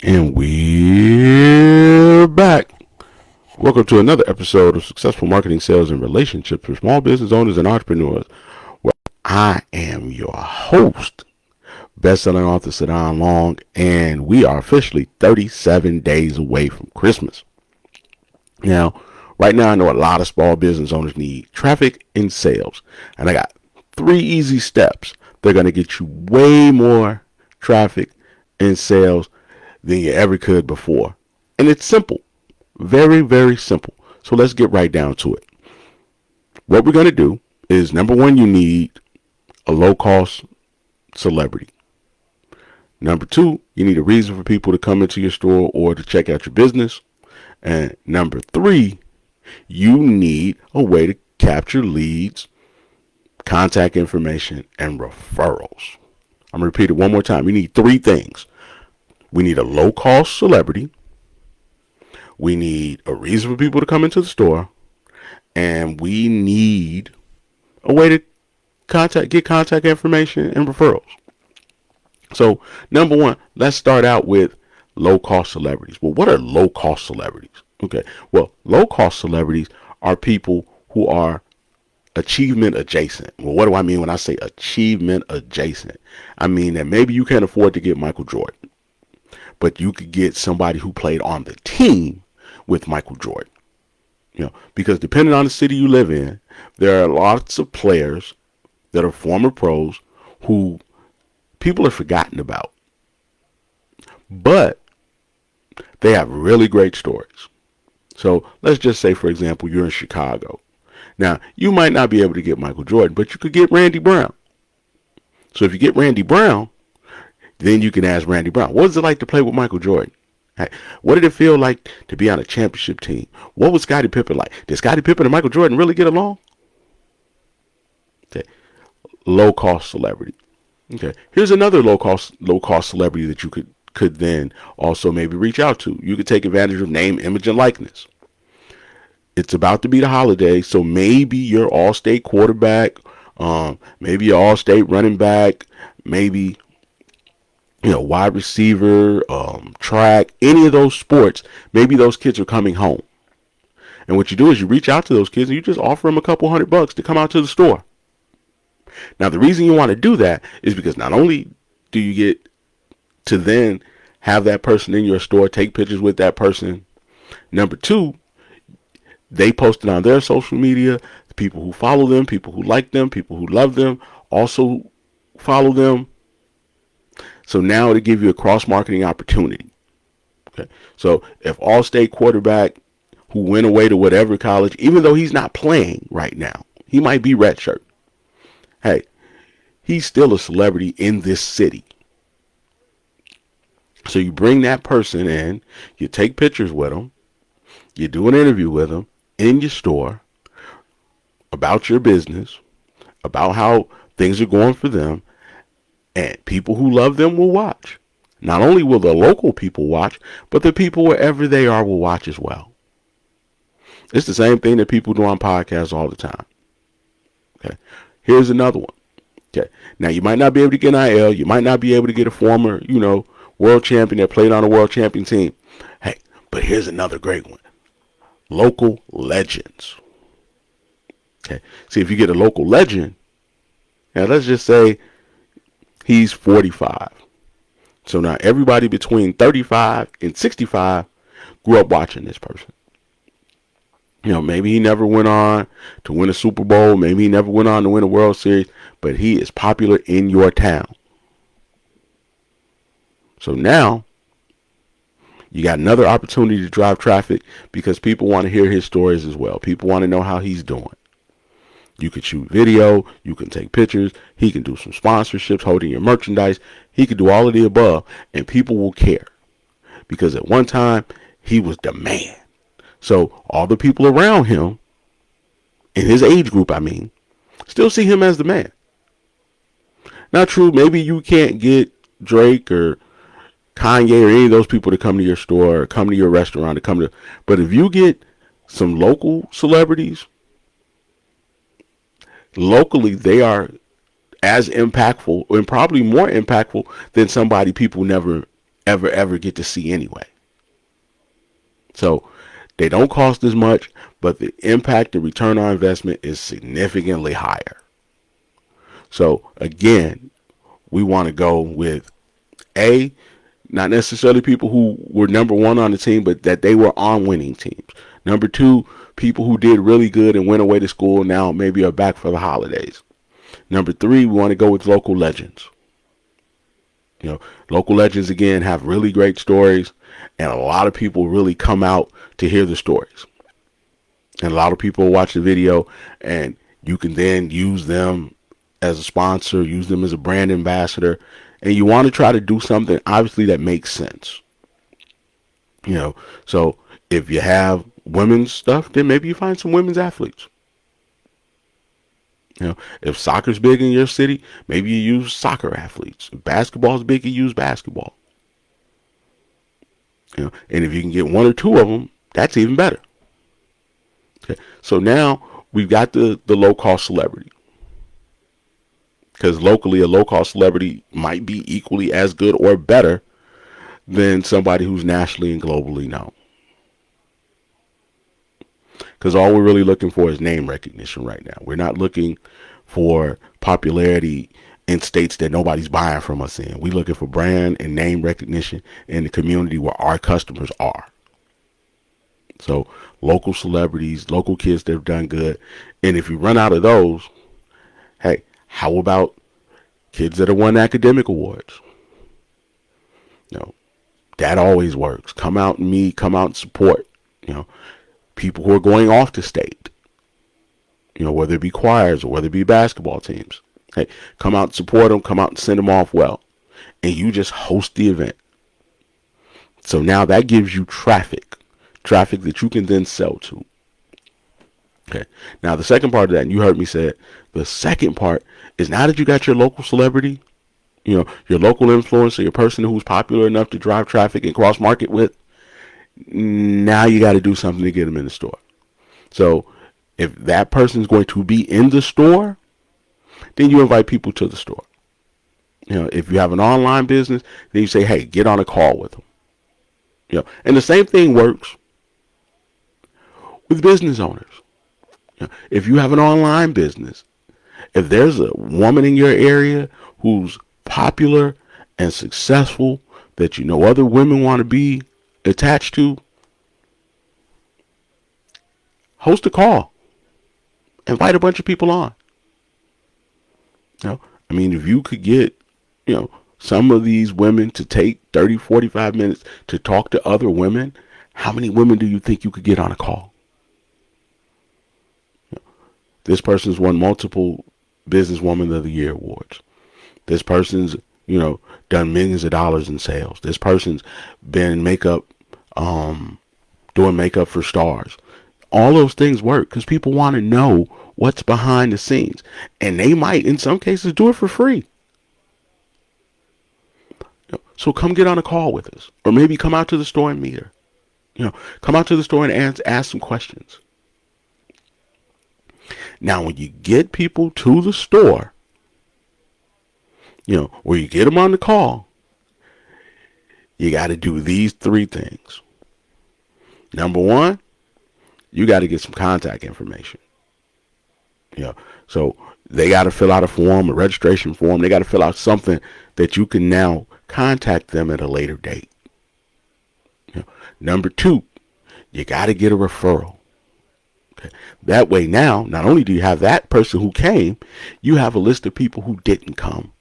And we're back. Welcome to another episode of Successful Marketing, Sales, and Relationships for Small Business Owners and Entrepreneurs, where I am your host, best-selling author SaDon Long, and we are officially 37 days away from Christmas. Now, right now, I know a lot of small business owners need traffic and sales, and I got 3 easy steps. They're going to get you way more traffic and sales than you ever could before. And it's simple. Very, very simple. So let's get right down to it. What we're going to do is, number one, you need a low-cost celebrity. Number two, you need a reason for people to come into your store or to check out your business. And number three, you need a way to capture leads, contact information, and referrals. I'm going to repeat it one more time. You need 3 things. We need a low-cost celebrity. We need a reason for people to come into the store. And we need a way to get contact information and referrals. So, number one, let's start out with low-cost celebrities. Well, what are low-cost celebrities? Okay, well, low-cost celebrities are people who are achievement adjacent. Well, what do I mean when I say achievement adjacent? I mean that maybe you can't afford to get Michael Jordan, but you could get somebody who played on the team with Michael Jordan. Because depending on the city you live in, there are lots of players that are former pros who people have forgotten about. But they have really great stories. So let's just say, for example, you're in Chicago. Now, you might not be able to get Michael Jordan, but you could get Randy Brown. So if you get Randy Brown, then you can ask Randy Brown, what was it like to play with Michael Jordan? What did it feel like to be on a championship team? What was Scottie Pippen like? Did Scottie Pippen and Michael Jordan really get along? Okay. Low-cost celebrity. Okay. Here's another low-cost celebrity that you could then also maybe reach out to. You could take advantage of name, image, and likeness. It's about to be the holiday, so maybe your all-state quarterback, maybe your all-state running back, maybe wide receiver, track, any of those sports, maybe those kids are coming home. And what you do is you reach out to those kids and you just offer them a couple $100 to come out to the store. Now, the reason you want to do that is because not only do you get to then have that person in your store, take pictures with that person. Number two, they post it on their social media. The people who follow them, people who like them, people who love them also follow them. So now it'll give you a cross-marketing opportunity. Okay. So if all-state quarterback who went away to whatever college, even though he's not playing right now, he might be redshirt. Hey, he's still a celebrity in this city. So you bring that person in, you take pictures with them, you do an interview with them in your store about your business, about how things are going for them, and people who love them will watch. Not only will the local people watch, but the people wherever they are will watch as well. It's the same thing that people do on podcasts all the time. Okay. Here's another one. Okay. Now, you might not be able to get NIL. You might not be able to get a former, world champion that played on a world champion team. Hey, but here's another great one. Local legends. Okay. See, if you get a local legend, now let's just say he's 45. So now everybody between 35 and 65 grew up watching this person. Maybe he never went on to win a Super Bowl. Maybe he never went on to win a World Series. But he is popular in your town. So now you got another opportunity to drive traffic because people want to hear his stories as well. People want to know how he's doing. You can shoot video. You can take pictures. He can do some sponsorships, holding your merchandise. He can do all of the above, and people will care because at one time he was the man. So all the people around him, in his age group, still see him as the man. Now, true, maybe you can't get Drake or Kanye or any of those people to come to your store or come to your restaurant, but if you get some local celebrities, locally they are as impactful and probably more impactful than somebody people never ever get to see anyway. So they don't cost as much, but the impact and return on investment is significantly higher. So again, we want to go with not necessarily people who were number one on the team, but that they were on winning teams. Number two, people who did really good and went away to school now maybe are back for the holidays. Number three, we want to go with local legends. Local legends again have really great stories, and a lot of people really come out to hear the stories. And a lot of people watch the video, and you can then use them as a sponsor, use them as a brand ambassador, and you want to try to do something obviously that makes sense. So if you have women's stuff, then maybe you find some women's athletes. If soccer's big in your city, maybe you use soccer athletes. If basketball's big, you use basketball. And if you can get one or two of them, that's even better. Okay. So now we've got the low-cost celebrity. Because locally, a low-cost celebrity might be equally as good or better than somebody who's nationally and globally known. Because all we're really looking for is name recognition right now. We're not looking for popularity in states that nobody's buying from us in. We're looking for brand and name recognition in the community where our customers are. So local celebrities, local kids that have done good. And if you run out of those, hey, how about kids that have won academic awards? That always works. Come out and meet, come out and support. People who are going off to state, whether it be choirs or whether it be basketball teams. Hey, come out and support them, come out and send them off well. And you just host the event. So now that gives you traffic that you can then sell to. Okay. Now the second part of that, and you heard me say it, the second part is now that you got your local celebrity, your local influencer, your person who's popular enough to drive traffic and cross market with, now you got to do something to get them in the store. So if that person is going to be in the store, then you invite people to the store. If you have an online business, then you say, hey, get on a call with them. And the same thing works with business owners. If you have an online business, if there's a woman in your area who's popular and successful that other women want to be attached to, host a call. Invite a bunch of people on. If you could get, some of these women to take 30, 45 minutes to talk to other women, how many women do you think you could get on a call? This person's won multiple Businesswoman of the Year awards. This person's, done millions of dollars in sales. This person's been doing makeup for stars. All those things work because people want to know what's behind the scenes. And they might, in some cases, do it for free. So come get on a call with us. Or maybe come out to the store and meet her. Come out to the store and ask some questions. Now, when you get people to the store, or you get them on the call, you got to do these three things. Number one, you got to get some contact information. So they got to fill out a form, a registration form. They got to fill out something that you can now contact them at a later date. Number two, you got to get a referral. Okay. That way now, not only do you have that person who came, you have a list of people who didn't come,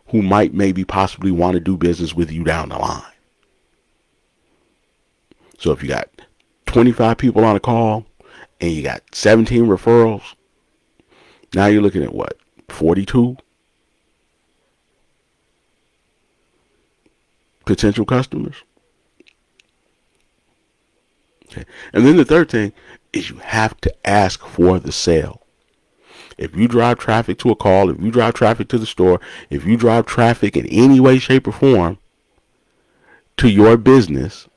who might maybe possibly want to do business with you down the line. So if you got 25 people on a call and you got 17 referrals, now you're looking at what? 42 potential customers. Okay. And then the third thing is you have to ask for the sale. If you drive traffic to a call, if you drive traffic to the store, if you drive traffic in any way, shape, or form to your business,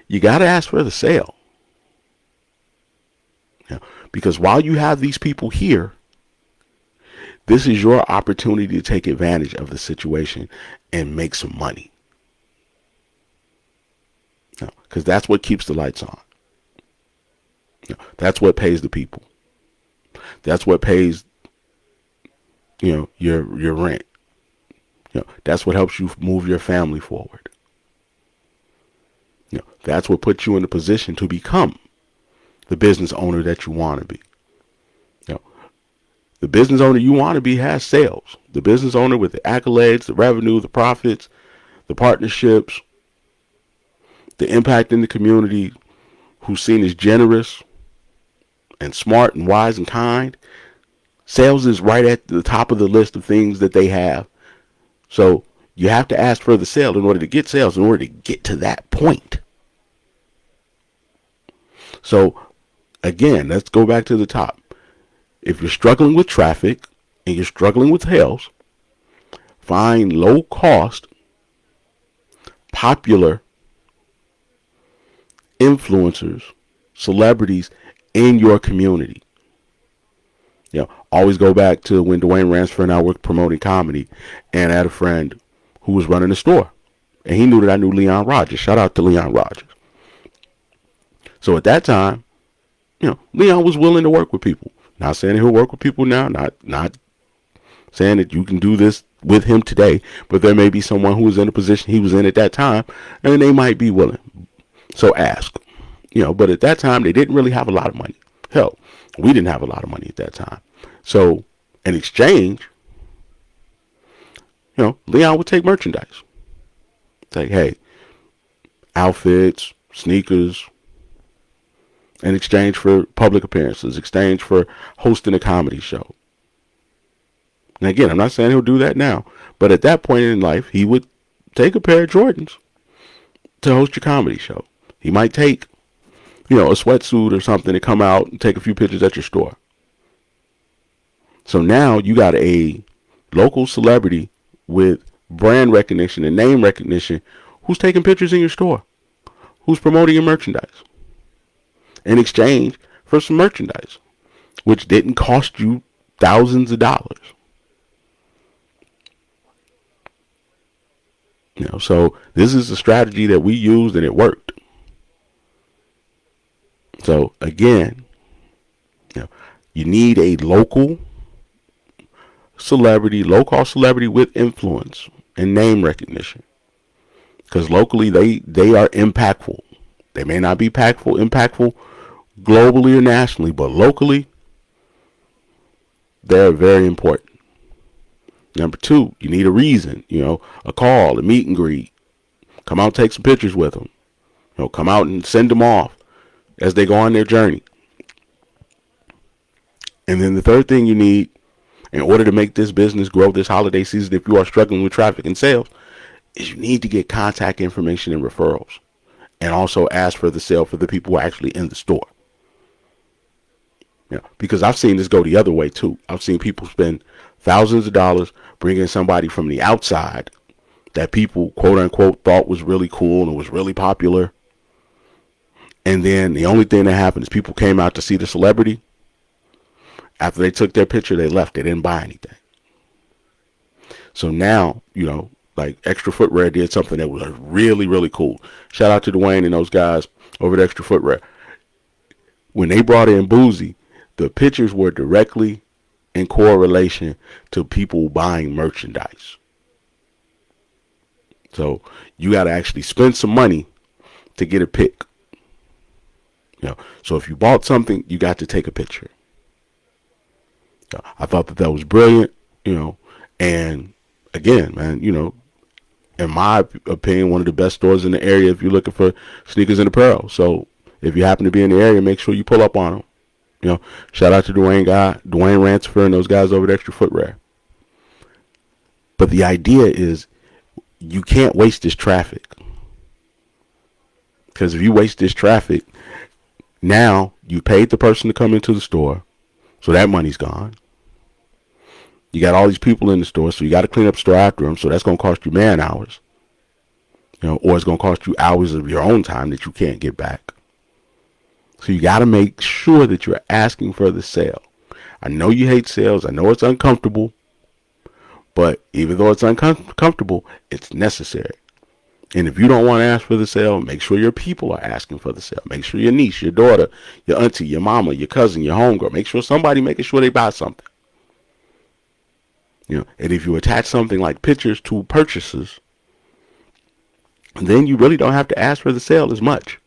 you got to ask for the sale. Because while you have these people here, this is your opportunity to take advantage of the situation and make some money. Because that's what keeps the lights on. That's what pays the people. That's what pays, your rent. That's what helps you move your family forward. That's what puts you in a position to become the business owner that you want to be. The business owner you want to be has sales. The business owner with the accolades, the revenue, the profits, the partnerships, the impact in the community, who's seen as generous and smart and wise and kind. Sales is right at the top of the list of things that they have. So you have to ask for the sale in order to get sales, in order to get to that point. So again, let's go back to the top. If you're struggling with traffic and you're struggling with sales, find low cost, popular influencers, celebrities in your community. Always go back to when Dwayne Ransford and I were promoting comedy, and I had a friend who was running a store, and he knew that I knew Leon Rogers. Shout out to Leon Rogers. So at that time, Leon was willing to work with people. Not saying he'll work with people now, not saying that you can do this with him today, but there may be someone who was in a position he was in at that time, and they might be willing. So ask. But at that time, they didn't really have a lot of money. Hell, we didn't have a lot of money at that time. So in exchange, Leon would take merchandise. It's like, hey, outfits, sneakers, in exchange for public appearances, exchange for hosting a comedy show. And again, I'm not saying he'll do that now, but at that point in life, he would take a pair of Jordans to host your comedy show. He might take, a sweatsuit or something to come out and take a few pictures at your store. So now you got a local celebrity with brand recognition and name recognition who's taking pictures in your store, who's promoting your merchandise in exchange for some merchandise, which didn't cost you thousands of dollars. So this is a strategy that we used and it worked. So again, you need a local celebrity, low-cost celebrity with influence and name recognition. Because locally, they are impactful. They may not be impactful globally or nationally, but locally, they're very important. Number two, you need a reason, a call, a meet and greet. Come out and take some pictures with them. Come out and send them off as they go on their journey. And then the third thing you need in order to make this business grow this holiday season, if you are struggling with traffic and sales, is you need to get contact information and referrals, and also ask for the sale for the people who are actually in the store. Because I've seen this go the other way too. I've seen people spend thousands of dollars bringing somebody from the outside that people, quote unquote, thought was really cool and was really popular. And then the only thing that happened is people came out to see the celebrity. After they took their picture, they left. They didn't buy anything. So now, like Extra Footwear did something that was really, really cool. Shout out to Dwayne and those guys over at Extra Footwear. When they brought in Boozy, the pictures were directly in correlation to people buying merchandise. So you got to actually spend some money to get a pic. So if you bought something, you got to take a picture. I thought that was brilliant, and again, man, in my opinion, one of the best stores in the area if you're looking for sneakers and apparel. So if you happen to be in the area, make sure you pull up on them. Shout out to Dwayne Ransford and those guys over at Extra Footwear. But the idea is you can't waste this traffic. Because if you waste this traffic, now you paid the person to come into the store, so that money's gone. You got all these people in the store, so you got to clean up the store after them, so that's going to cost you man hours. Or it's going to cost you hours of your own time that you can't get back. So you got to make sure that you're asking for the sale. I know you hate sales. I know it's uncomfortable. But even though it's uncomfortable, it's necessary. And if you don't want to ask for the sale, make sure your people are asking for the sale. Make sure your niece, your daughter, your auntie, your mama, your cousin, your homegirl, make sure somebody making sure they buy something. And if you attach something like pictures to purchases, then you really don't have to ask for the sale as much.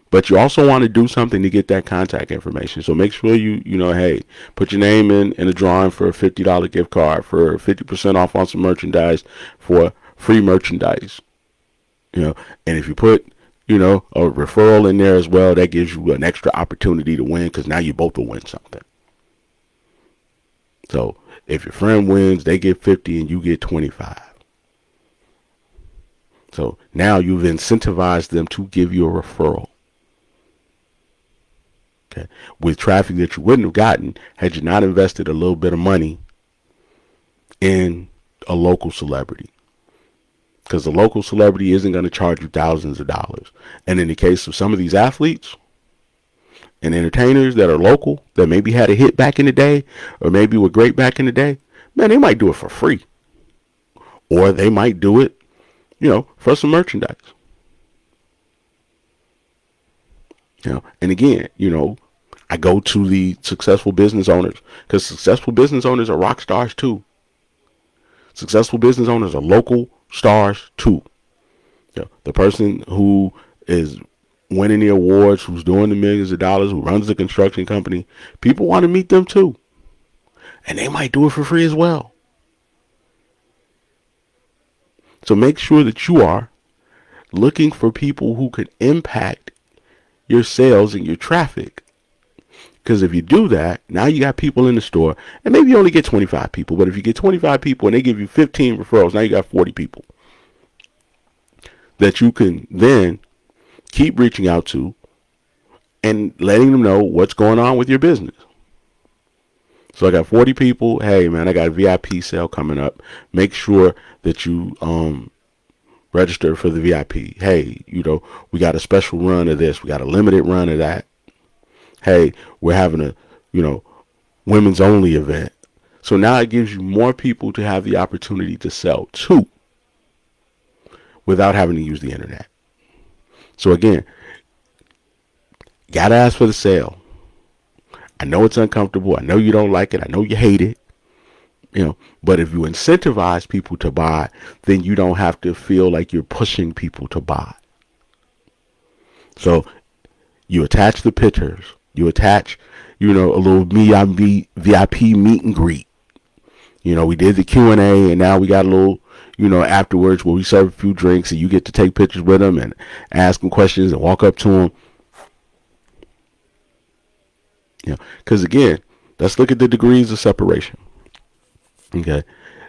But you also want to do something to get that contact information. So make sure hey, put your name in a drawing for a $50 gift card, for 50% off on some merchandise, for free merchandise. And if you put, a referral in there as well, that gives you an extra opportunity to win, because now you both will win something. So if your friend wins, they get 50 and you get 25. So now you've incentivized them to give you a referral. Okay. With traffic that you wouldn't have gotten had you not invested a little bit of money in a local celebrity. Because the local celebrity isn't going to charge you thousands of dollars. And in the case of some of these athletes and entertainers that are local, that maybe had a hit back in the day, or maybe were great back in the day, man, they might do it for free. Or they might do it, for some merchandise. And again, I go to the successful business owners, because successful business owners are rock stars too. Successful business owners are local stars too. The person who is winning the awards, who's doing the millions of dollars, who runs the construction company, people want to meet them too. And they might do it for free as well. So make sure that you are looking for people who can impact your sales and your traffic. Because if you do that, now you got people in the store, and maybe you only get 25 people, but if you get 25 people and they give you 15 referrals, now you got 40 people that you can then keep reaching out to and letting them know what's going on with your business. So I got 40 people. Hey, man, I got a VIP sale coming up. Make sure that you register for the VIP. Hey, we got a special run of this. We got a limited run of that. Hey, we're having a, women's only event. So now it gives you more people to have the opportunity to sell to without having to use the internet. So again, gotta ask for the sale. I know it's uncomfortable. I know you don't like it. I know you hate it. But if you incentivize people to buy, then you don't have to feel like you're pushing people to buy. So you attach the pictures. You attach, a little VIP meet and greet. We did the Q&A, and now we got a little, afterwards where we serve a few drinks and you get to take pictures with them and ask them questions and walk up to them. Because again, let's look at the degrees of separation. Okay.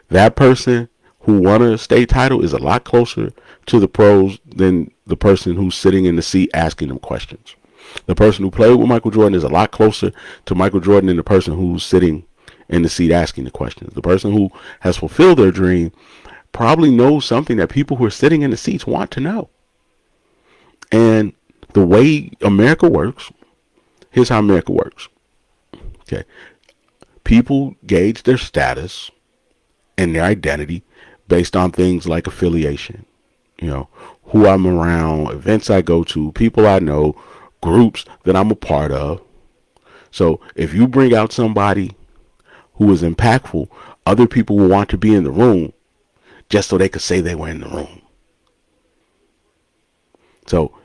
That person who won a state title is a lot closer to the pros than the person who's sitting in the seat asking them questions. The person who played with Michael Jordan is a lot closer to Michael Jordan than the person who's sitting in the seat asking the questions. The person who has fulfilled their dream probably knows something that people who are sitting in the seats want to know. And the way America works, here's how America works. Okay. People gauge their status and their identity based on things like affiliation, who I'm around, events I go to, people I know, groups that I'm a part of. So if you bring out somebody who is impactful, other people will want to be in the room just so they could say they were in the room. So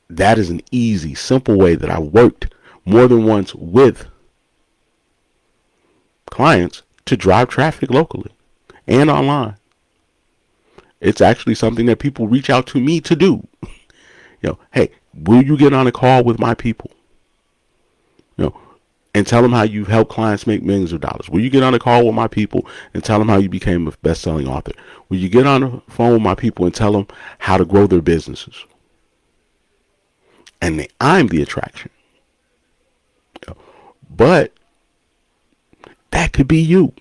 that is an easy, simple way that I worked more than once with clients to drive traffic locally and online. It's actually something that people reach out to me to do. Hey, will you get on a call with my people? And tell them how you've helped clients make millions of dollars. Will you get on a call with my people and tell them how you became a best-selling author? Will you get on the phone with my people and tell them how to grow their businesses? And I'm the attraction. But that could be you.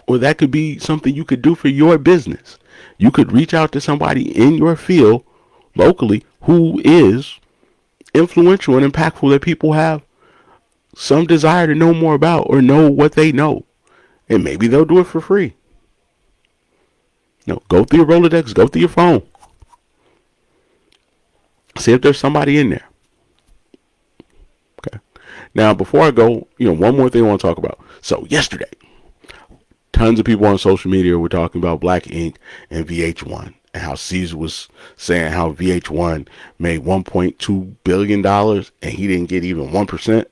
Or that could be something you could do for your business. You could reach out to somebody in your field locally who is influential and impactful that people have some desire to know more about or know what they know. And maybe they'll do it for free. Go through your Rolodex, go through your phone. See if there's somebody in there. Okay. Now, before I go, one more thing I want to talk about. So yesterday, tons of people on social media were talking about Black Ink and VH1 and how Caesar was saying how VH1 made $1.2 billion and he didn't get even 1%.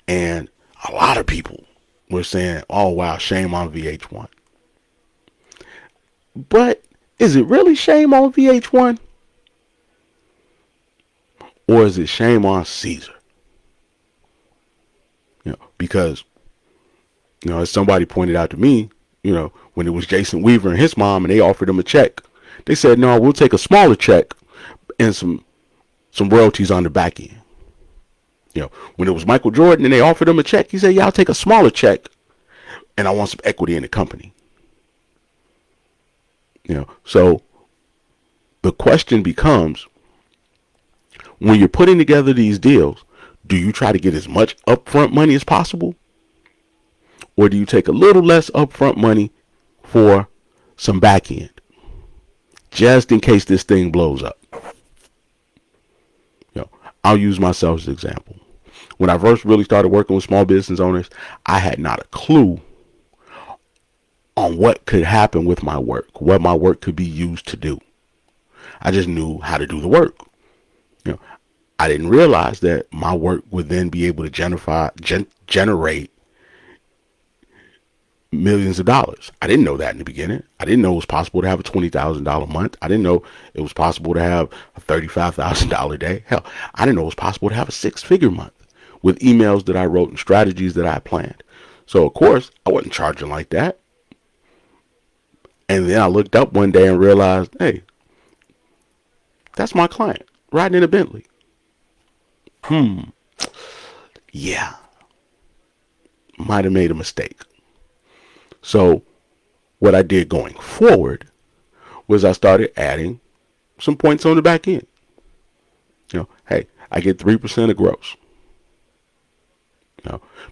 And a lot of people were saying, oh, wow, shame on VH1. But is it really shame on VH1? Or is it shame on Caesar? Because, as somebody pointed out to me, when it was Jason Weaver and his mom and they offered him a check, they said, no, we'll take a smaller check and some royalties on the back end. When it was Michael Jordan and they offered him a check, he said, yeah, I'll take a smaller check and I want some equity in the company. So the question becomes, when you're putting together these deals, do you try to get as much upfront money as possible? Or do you take a little less upfront money for some back end, just in case this thing blows up? I'll use myself as an example. When I first really started working with small business owners, I had not a clue on what could happen with my work, what my work could be used to do. I just knew how to do the work. I didn't realize that my work would then be able to generate millions of dollars. I didn't know that in the beginning. I didn't know it was possible to have a $20,000 month. I didn't know it was possible to have a $35,000 day. Hell, I didn't know it was possible to have a six-figure month with emails that I wrote and strategies that I planned. So, of course, I wasn't charging like that. And then I looked up one day and realized, hey, that's my client riding in a Bentley. Yeah. Might have made a mistake. So what I did going forward was I started adding some points on the back end. Hey, I get 3% of gross.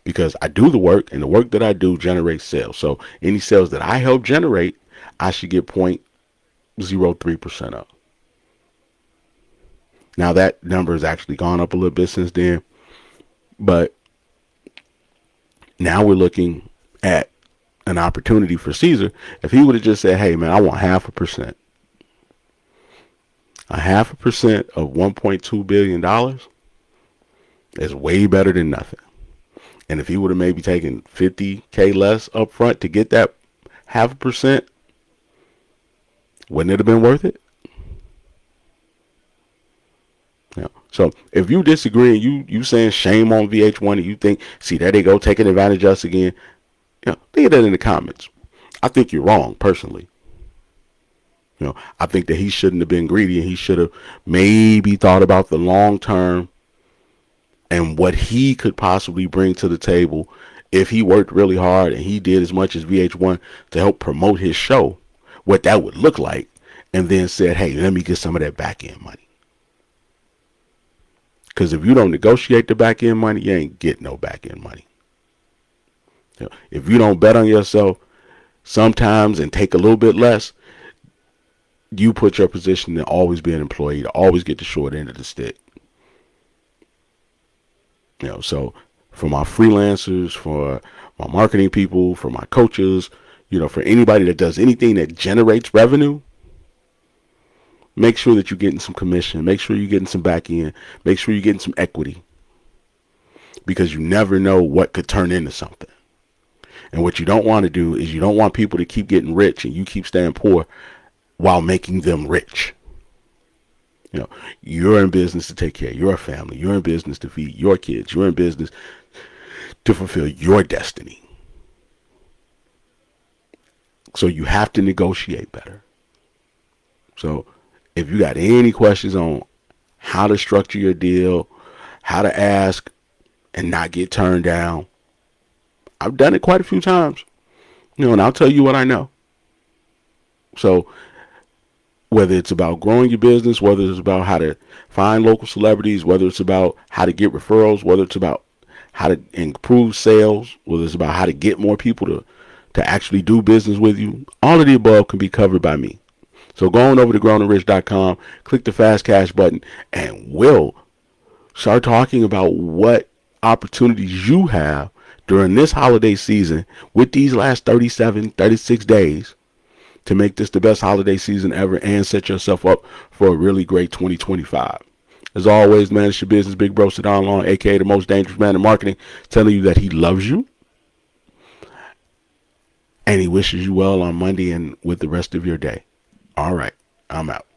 Because I do the work and the work that I do generates sales. So any sales that I help generate, I should get 0.03% of. Now that number has actually gone up a little bit since then, but now we're looking at an opportunity for Caesar. If he would have just said, hey man, I want 0.5%. 0.5% of $1.2 billion is way better than nothing. And if he would have maybe taken $50K less up front to get that 0.5%, wouldn't it have been worth it? So if you disagree and you saying shame on VH1 and you think, see, there they go, taking advantage of us again, leave that in the comments. I think you're wrong, personally. I think that he shouldn't have been greedy and he should have maybe thought about the long term and what he could possibly bring to the table if he worked really hard and he did as much as VH1 to help promote his show, what that would look like, and then said, hey, let me get some of that back end money. Because if you don't negotiate the back end money, you ain't getting no back end money. If you don't bet on yourself sometimes and take a little bit less, you put your position to always be an employee, to always get the short end of the stick. So for my freelancers, for my marketing people, for my coaches, for anybody that does anything that generates revenue, make sure that you're getting some commission. Make sure you're getting some back end. Make sure you're getting some equity. Because you never know what could turn into something. And what you don't want to do is you don't want people to keep getting rich and you keep staying poor while making them rich. You're in business to take care of your family. You're in business to feed your kids. You're in business to fulfill your destiny. So you have to negotiate better. So if you got any questions on how to structure your deal, how to ask and not get turned down, I've done it quite a few times, and I'll tell you what I know. So whether it's about growing your business, whether it's about how to find local celebrities, whether it's about how to get referrals, whether it's about how to improve sales, whether it's about how to get more people to to actually do business with you, all of the above can be covered by me. So go on over to growandrich.com, click the fast cash button, and we'll start talking about what opportunities you have during this holiday season with these last 37, 36 days to make this the best holiday season ever and set yourself up for a really great 2025. As always, man, it's your business, Big Bro SaDon Long, aka the most dangerous man in marketing, telling you that he loves you and he wishes you well on Monday and with the rest of your day. All right, I'm out.